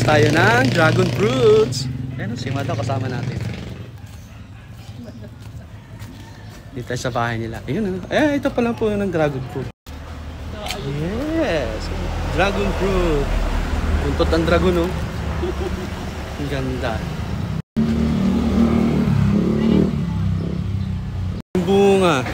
tayo ng dragon fruits. Ayan, si Mada kasama natin. Dito sa bahay nila. Ayun, ito pa lang po ng dragon fruit. Yes! Dragon fruit. Buntot ang dragon, oh. Ang ganda. Bunga.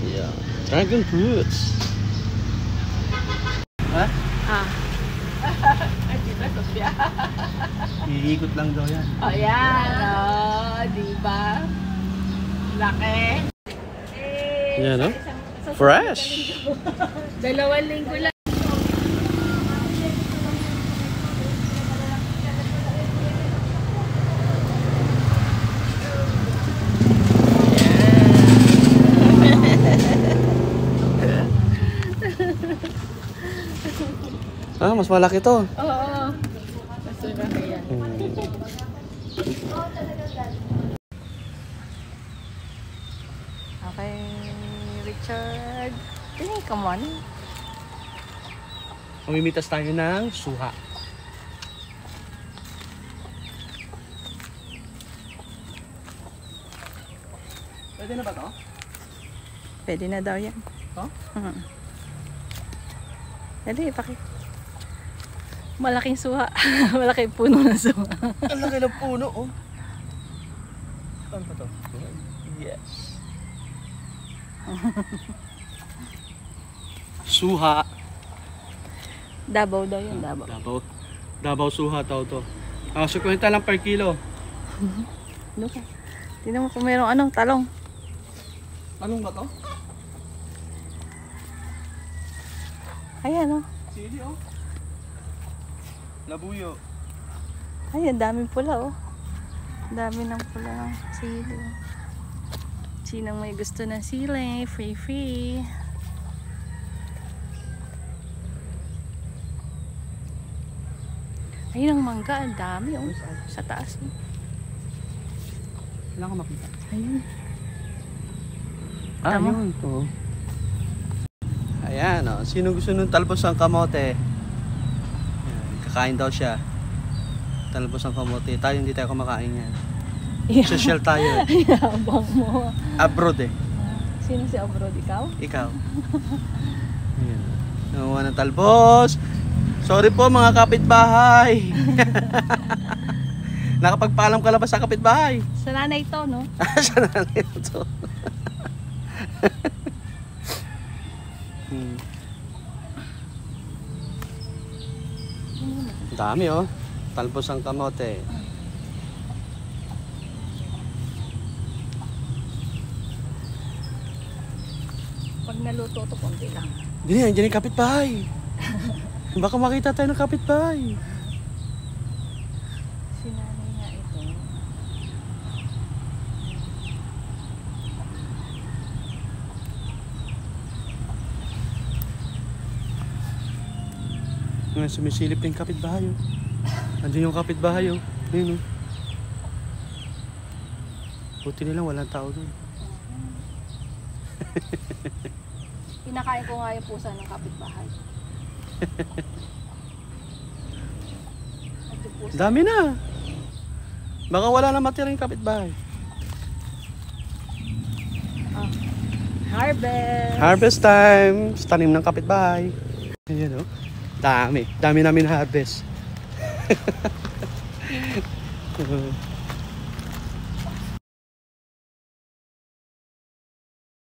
Yeah. Dragon fruits. Ha? Ay, diba, Sofia? Iikot lang daw yan. O, yan. O, diba? Laki. Yan, no? Fresh! 2 linggo lang. Ah, mas malaki to. Oo. Masarap yan. Okay, Richard. Come on. Mamimitas tayo ng suha. Pwede na ba to? Pwede na daw yan. To? Dali, malaking suha. Malaking puno ng suha. Ang laki ng puno, oh. Saan pa to? Yes. Suha. Dabaw daw yun, Dabaw. Dabaw suha tao to. 50 lang per kilo. Look. Tingnan mo kung mayroong talong. Anong ba to? Ayan, oh. Sili, oh. Labuyo. Ay, ang daming pula, oh. Ang dami ng pula ng sili. Sinong may gusto ng sili, free. Ayun ang mangga, ang dami, oh. Sa taas, oh. Kailangan ko makita. Ayun. Tama. Yun, oh. Ayan, oh. Sino gusto nung talbos ng kamote? Ayan, kakain daw siya. Talbos ng kamote. Tayo hindi tayo kumakain yan. Social tayo. Yabang mo. Abroad eh. Sino si abroad? Ikaw? Ikaw. Ayan. Nanguha ng talbos. Sorry po mga kapitbahay. Nakapagpaalam ka lang ba sa kapitbahay? Sa nanay to, no? Sa nanay to. Dami, oh. Talbos ang kamote. Pag naluto to, konti lang. Diyan yung kapitbahay. Baka makita tayo ng kapitbahay. Si nanay nga ito. Ngayon, sumisilip yung kapitbahay, oh. Andiyan yung kapitbahay, oh. Ayun, oh. Buti nilang walang tao doon. Kinakain ko nga yung pusa ng kapitbahay. Dami na. Baka wala na matira yung kapitbahay. Harvest! Harvest time! Sa tanim ng kapitbahay. Ayan, oh. Dami namin harvest.